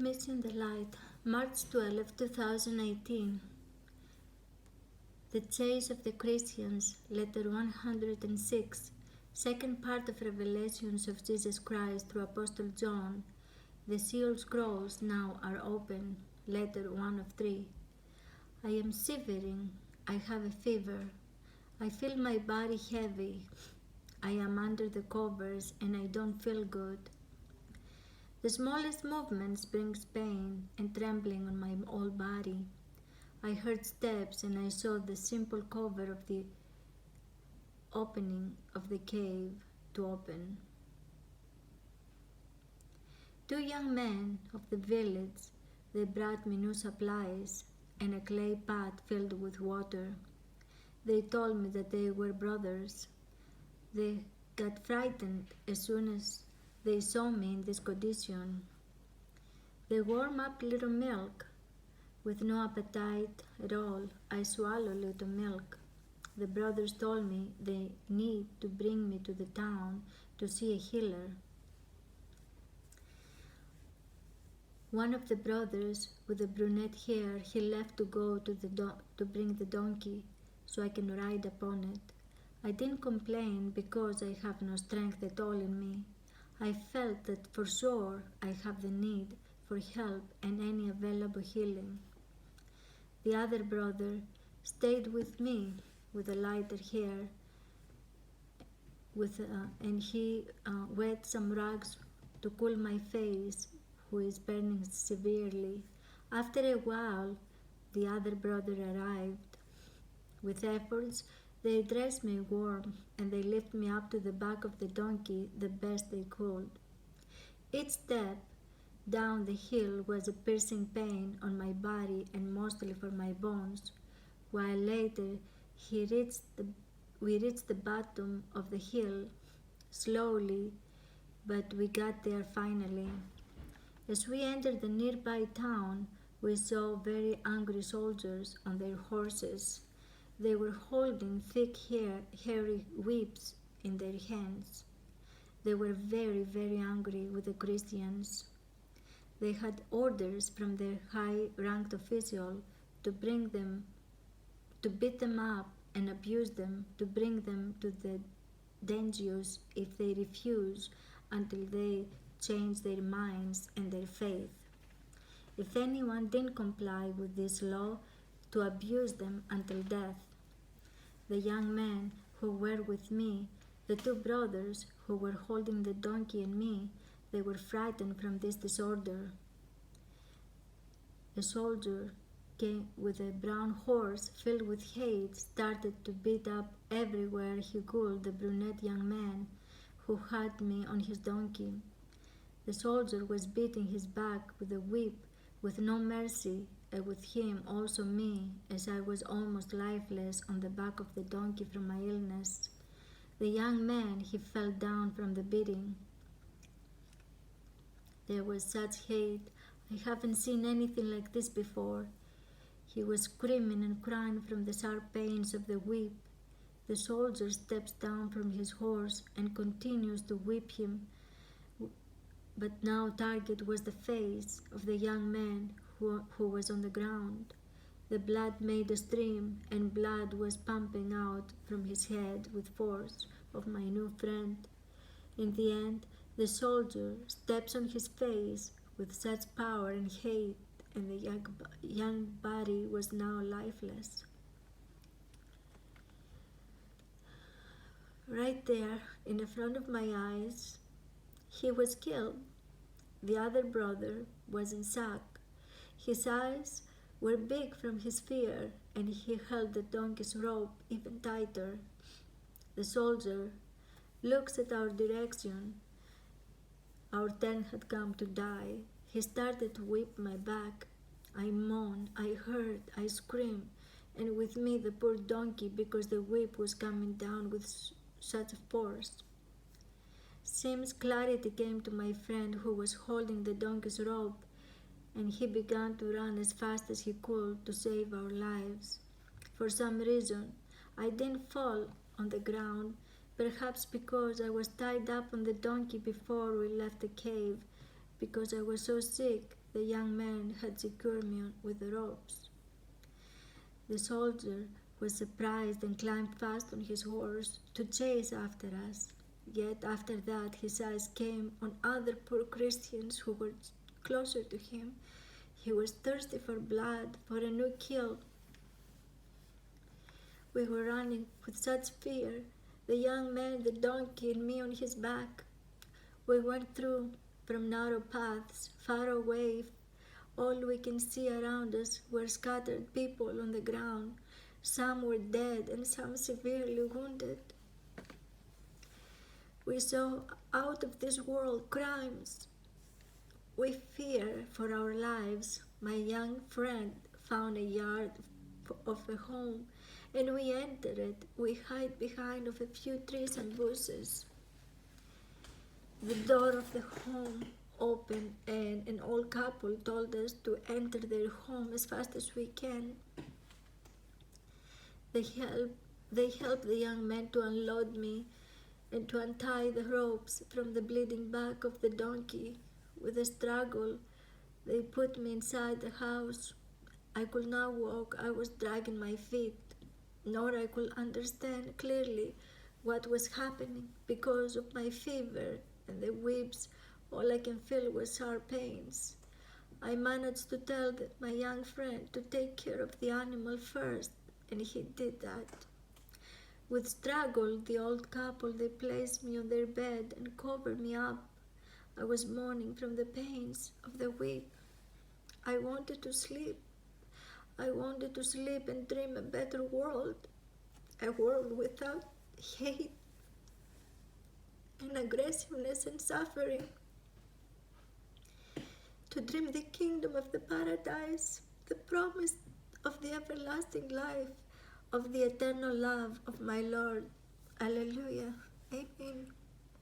Missing the Light, March 12, 2018. The Chase of the Christians, Letter 106, second part of Revelations of Jesus Christ through Apostle John. The seal scrolls now are open, Letter 1 of 3. I am shivering. I have a fever. I feel my body heavy. I am under the covers and I don't feel good. The smallest movements brings pain and trembling on my whole body. I heard steps and I saw the simple cover of the opening of the cave to open. Two young men of the village, they brought me new supplies and a clay pot filled with water. They told me that they were brothers. They got frightened as soon as they saw me in this condition. They warm up little milk. With no appetite at all, I swallow little milk. The brothers told me they need to bring me to the town to see a healer. One of the brothers with the brunette hair, he left to go to bring the donkey so I can ride upon it. I didn't complain because I have no strength at all in me. I felt that for sure I have the need for help and any available healing. The other brother stayed with me with a lighter hair, and he wet some rags to cool my face, who is burning severely. After a while, the other brother arrived. With efforts, they dressed me warm and they lifted me up to the back of the donkey the best they could. Each step down the hill was a piercing pain on my body and mostly for my bones, while later we reached the bottom of the hill, slowly, but we got there finally. As we entered the nearby town, we saw very angry soldiers on their horses. They were holding thick hairy whips in their hands. They were very, very angry with the Christians. They had orders from their high-ranked official to beat them up and abuse them, to bring them to the dungeons if they refuse until they change their minds and their faith. If anyone didn't comply with this law, to abuse them until death. The young men who were with me, the two brothers who were holding the donkey and me, they were frightened from this disorder. A soldier came with a brown horse filled with hate, started to beat up everywhere he could the brunette young man who had me on his donkey. The soldier was beating his back with a whip with no mercy, and with him also me, as I was almost lifeless on the back of the donkey from my illness. The young man, he fell down from the beating. There was such hate. I haven't seen anything like this before. He was screaming and crying from the sharp pains of the whip. The soldier steps down from his horse and continues to whip him, but now target was the face of the young man who was on the ground. The blood made a stream, and blood was pumping out from his head with force of my new friend. In the end, the soldier steps on his face with such power and hate, and the young body was now lifeless. Right there, in the front of my eyes, he was killed. The other brother was in shock. His eyes were big from his fear, and he held the donkey's rope even tighter. The soldier looks at our direction. Our turn had come to die. He started to whip my back. I moaned, I hurt, I screamed, and with me the poor donkey because the whip was coming down with such force. Seems clarity came to my friend who was holding the donkey's rope, and he began to run as fast as he could to save our lives. For some reason, I didn't fall on the ground, perhaps because I was tied up on the donkey before we left the cave, because I was so sick the young man had secured me with the ropes. The soldier was surprised and climbed fast on his horse to chase after us. Yet after that his eyes came on other poor Christians who were closer to him. He was thirsty for blood, for a new kill. We were running with such fear, the young man, the donkey, and me on his back. We went through from narrow paths, far away. All we can see around us were scattered people on the ground. Some were dead and some severely wounded. We saw out of this world crimes. We fear for our lives. My young friend found a yard of a home, and we entered it. We hid behind of a few trees and bushes. The door of the home opened, and an old couple told us to enter their home as fast as we can. They helped the young man to unload me and to untie the ropes from the bleeding back of the donkey. With a struggle, they put me inside the house. I could not walk. I was dragging my feet, nor I could understand clearly what was happening because of my fever and the whips. All I can feel was sharp pains. I managed to tell my young friend to take care of the animal first, and he did that. With struggle, the old couple, they placed me on their bed and covered me up. I was mourning from the pains of the whip. I wanted to sleep. I wanted to sleep and dream a better world, a world without hate and aggressiveness and suffering. To dream the kingdom of the paradise, the promise of the everlasting life, of the eternal love of my Lord. Alleluia. Amen.